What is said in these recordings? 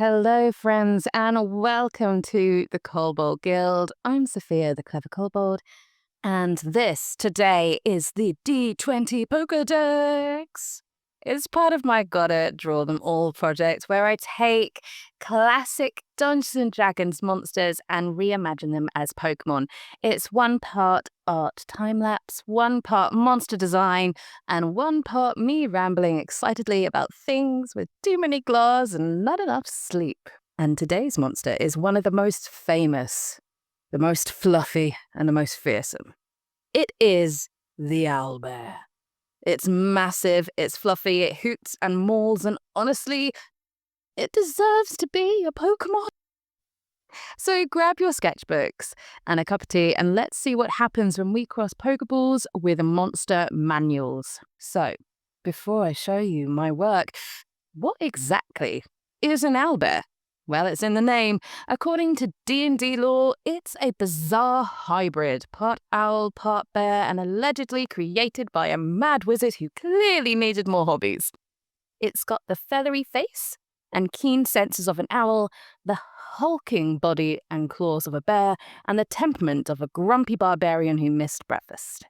Hello, friends, and welcome to the Kobold Guild. I'm Sophia, the Clever Kobold, and this today is the D20 Pokédex. It's part of my Gotta Draw Them All project, where I take classic Dungeons and Dragons monsters and reimagine them as Pokémon. It's one part art time-lapse, one part monster design, and one part me rambling excitedly about things with too many claws and not enough sleep. And today's monster is one of the most famous, the most fluffy, and the most fearsome. It is the Owlbear. It's massive, it's fluffy, it hoots and mauls, and honestly, it deserves to be a Pokémon. So grab your sketchbooks and a cup of tea, and let's see what happens when we cross Pokeballs with monster manuals. So, before I show you my work, what exactly is an Owlbear? Well, it's in the name. According to D&D lore, it's a bizarre hybrid, part owl, part bear, and allegedly created by a mad wizard who clearly needed more hobbies. It's got the feathery face and keen senses of an owl, the hulking body and claws of a bear, and the temperament of a grumpy barbarian who missed breakfast.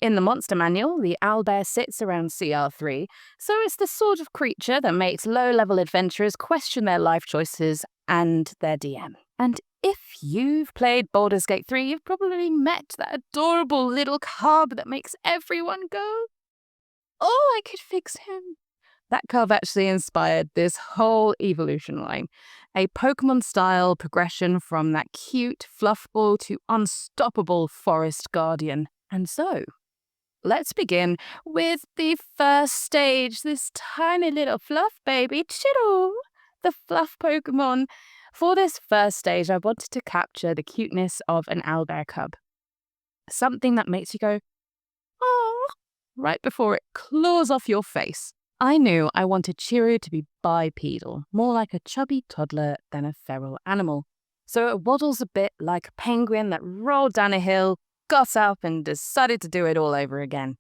In the monster manual, the Owlbear sits around CR3, so it's the sort of creature that makes low-level adventurers question their life choices and their DM. And if you've played Baldur's Gate 3, you've probably met that adorable little cub that makes everyone go, "Oh, I could fix him." That cub actually inspired this whole evolution line, a Pokemon-style progression from that cute fluffball to unstoppable forest guardian. And so, let's begin with the first stage, this tiny little fluff baby, Chirroo, the fluff Pokemon. For this first stage, I wanted to capture the cuteness of an Owlbear cub. Something that makes you go, "Oh," right before it claws off your face. I knew I wanted Chirroo to be bipedal, more like a chubby toddler than a feral animal. So it waddles a bit like a penguin that rolled down a hill, got up, and decided to do it all over again.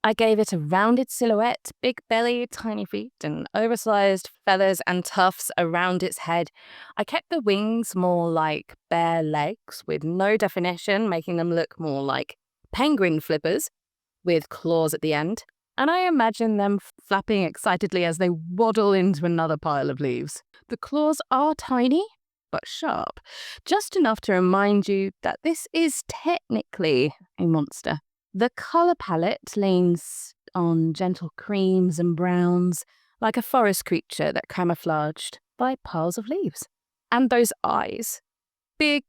I gave it a rounded silhouette, big belly, tiny feet, and oversized feathers and tufts around its head. I kept the wings more like bare legs with no definition, making them look more like penguin flippers with claws at the end. And I imagine them flapping excitedly as they waddle into another pile of leaves. The claws are tiny, but sharp, just enough to remind you that this is technically a monster. The colour palette leans on gentle creams and browns, like a forest creature that camouflaged by piles of leaves. And those eyes, big,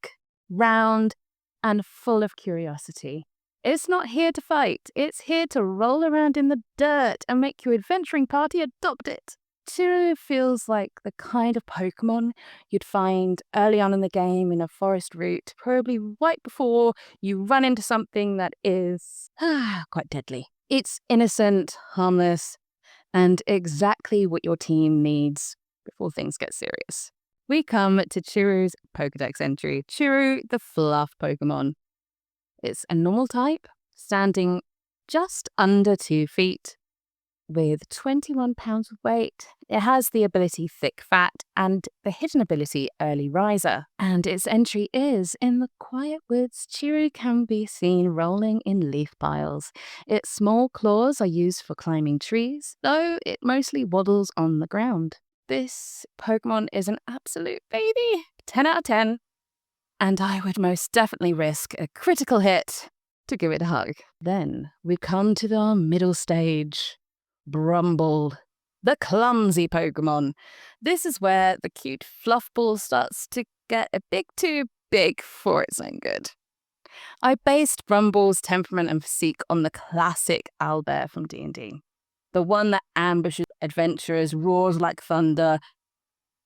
round, and full of curiosity. It's not here to fight, it's here to roll around in the dirt and make your adventuring party adopt it. Chirroo feels like the kind of Pokemon you'd find early on in the game in a forest route, probably right before you run into something that is quite deadly. It's innocent, harmless, and exactly what your team needs before things get serious. We come to Chirroo's Pokédex entry, Chirroo the Fluff Pokemon. It's a normal type, standing just under 2 feet, with 21 pounds of weight. It has the ability Thick Fat and the hidden ability Early Riser. And its entry is, in the quiet woods, Chirroo can be seen rolling in leaf piles. Its small claws are used for climbing trees, though it mostly waddles on the ground. This Pokemon is an absolute baby. 10 out of 10. And I would most definitely risk a critical hit to give it a hug. Then we come to the middle stage, Brumble, the clumsy Pokemon. This is where the cute fluffball starts to get a bit too big for its own good. I based Brumble's temperament and physique on the classic Owlbear from D&D. The one that ambushes adventurers, roars like thunder,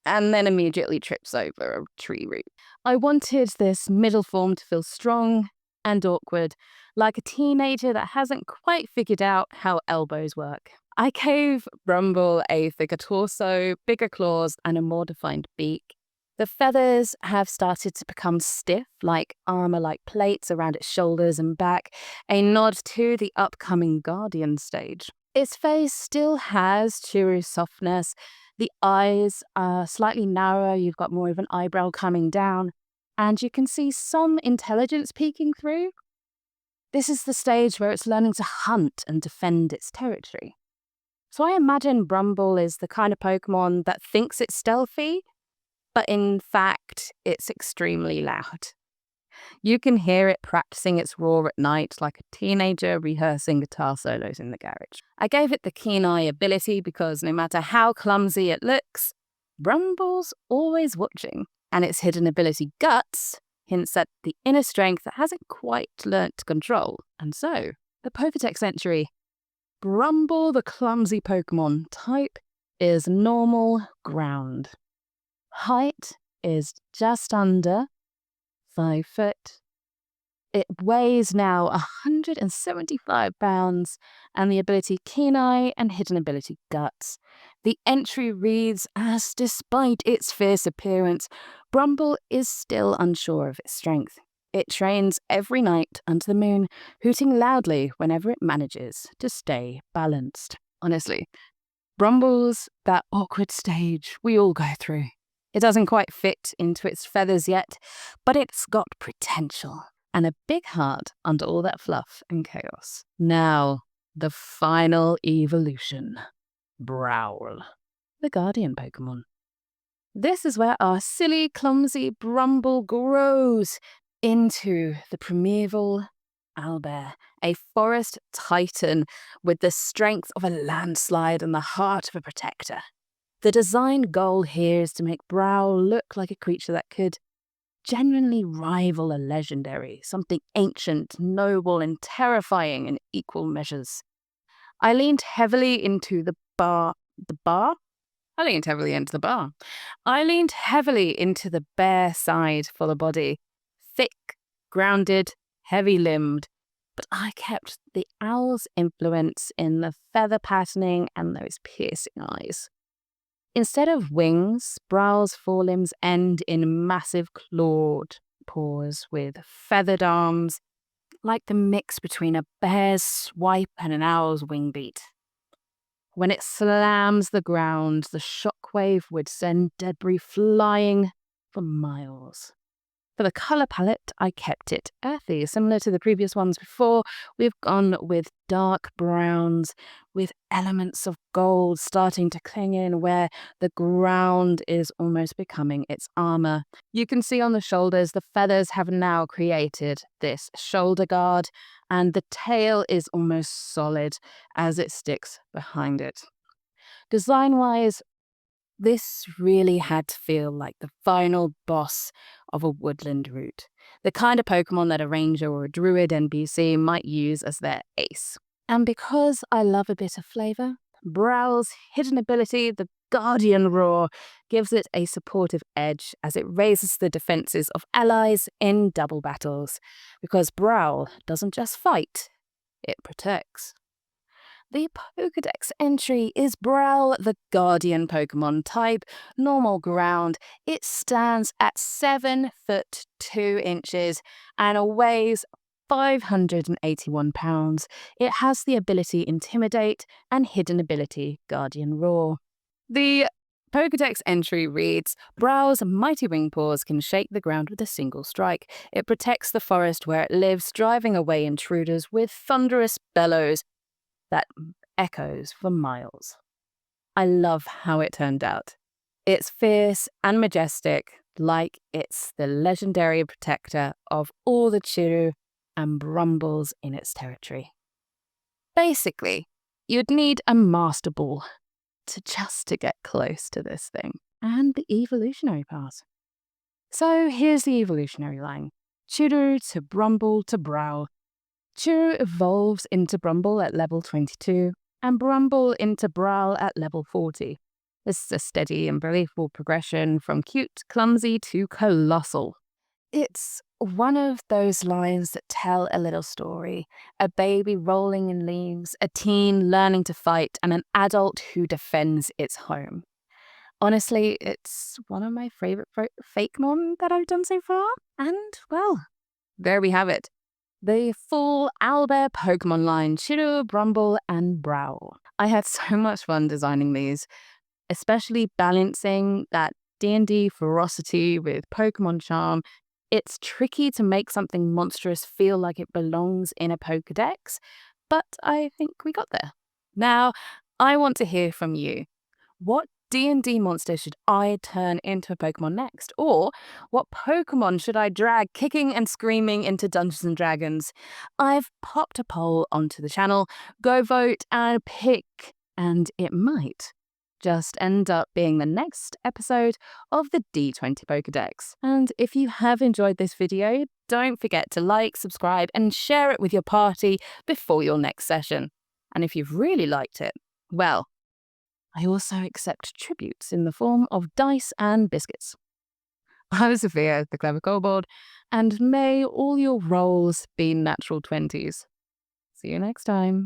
and then immediately trips over a tree root. I wanted this middle form to feel strong and awkward, like a teenager that hasn't quite figured out how elbows work. I gave Brumble a thicker torso, bigger claws, and a more defined beak. The feathers have started to become stiff, like armor-like plates around its shoulders and back, a nod to the upcoming Guardian stage. Its face still has Chirroo's softness, The eyes are slightly narrower, you've got more of an eyebrow coming down, and you can see some intelligence peeking through. This is the stage where it's learning to hunt and defend its territory. So I imagine Brumble is the kind of Pokemon that thinks it's stealthy, but in fact, it's extremely loud. You can hear it practicing its roar at night like a teenager rehearsing guitar solos in the garage. I gave it the keen eye ability because no matter how clumsy it looks, Brumble's always watching, and its hidden ability Guts hints at the inner strength that hasn't quite learnt to control. And so, the Pokédex entry, Brumble the clumsy Pokemon, type is normal ground. Height is just under 5 foot. It weighs now 175 pounds, and the ability Keen Eye and hidden ability Guts. The entry reads as, despite its fierce appearance, Brumble is still unsure of its strength. It trains every night under the moon, hooting loudly whenever it manages to stay balanced. Honestly, Brumble's that awkward stage we all go through. It doesn't quite fit into its feathers yet, but it's got potential and a big heart under all that fluff and chaos. Now, the final evolution. Browl, the guardian Pokemon. This is where our silly, clumsy Brumble grows into the primeval Owlbear, a forest titan with the strength of a landslide and the heart of a protector. The design goal here is to make Browl look like a creature that could genuinely rival a legendary, something ancient, noble, and terrifying in equal measures. I leaned heavily into the bar. I leaned heavily into the bar. I leaned heavily into the bear side for the body. Thick, grounded, heavy-limbed. But I kept the owl's influence in the feather patterning and those piercing eyes. Instead of wings, Browl's forelimbs end in massive clawed paws with feathered arms, like the mix between a bear's swipe and an owl's wing beat. When it slams the ground, the shockwave would send debris flying for miles. For the colour palette, I kept it earthy. Similar to the previous ones before, we've gone with dark browns with elements of gold starting to cling in where the ground is almost becoming its armour. You can see on the shoulders, the feathers have now created this shoulder guard, and the tail is almost solid as it sticks behind it. Design-wise, this really had to feel like the final boss of a woodland route, the kind of Pokemon that a ranger or a druid NPC might use as their ace. And because I love a bit of flavour, Browl's hidden ability, the Guardian Roar, gives it a supportive edge as it raises the defences of allies in double battles, because Browl doesn't just fight, it protects. The Pokédex entry is Browl, the Guardian Pokemon type, normal ground. It stands at 7 foot 2 inches and weighs 581 pounds. It has the ability Intimidate and hidden ability Guardian Roar. The Pokédex entry reads, Browl's mighty wing paws can shake the ground with a single strike. It protects the forest where it lives, driving away intruders with thunderous bellows that echoes for miles. I love how it turned out. It's fierce and majestic, like it's the legendary protector of all the Chirroo and Brumbles in its territory. Basically, you'd need a Master Ball to get close to this thing, and the evolutionary path. So here's the evolutionary line. Chirroo to Brumble to Browl. Chirroo evolves into Brumble at level 22, and Brumble into Browl at level 40. This is a steady and believable progression from cute, clumsy to colossal. It's one of those lines that tell a little story. A baby rolling in leaves, a teen learning to fight, and an adult who defends its home. Honestly, it's one of my favourite Fakemon that I've done so far. And, well, there we have it. The full Owlbear Pokemon line, Chirroo, Brumble, and Browl. I had so much fun designing these. especially balancing that D&D ferocity with Pokemon charm. It's tricky to make something monstrous feel like it belongs in a Pokédex, but I think we got there. Now, I want to hear from you. What D&D monster should I turn into a Pokemon next? Or what Pokemon should I drag kicking and screaming into Dungeons and Dragons? I've popped a poll onto the channel. Go vote and pick, and it might just end up being the next episode of the D20 Pokédex. And if you have enjoyed this video, don't forget to like, subscribe, and share it with your party before your next session. And if you've really liked it, well, I also accept tributes in the form of dice and biscuits. I'm Sophia, the Clever Kobold, and may all your rolls be natural 20s. See you next time.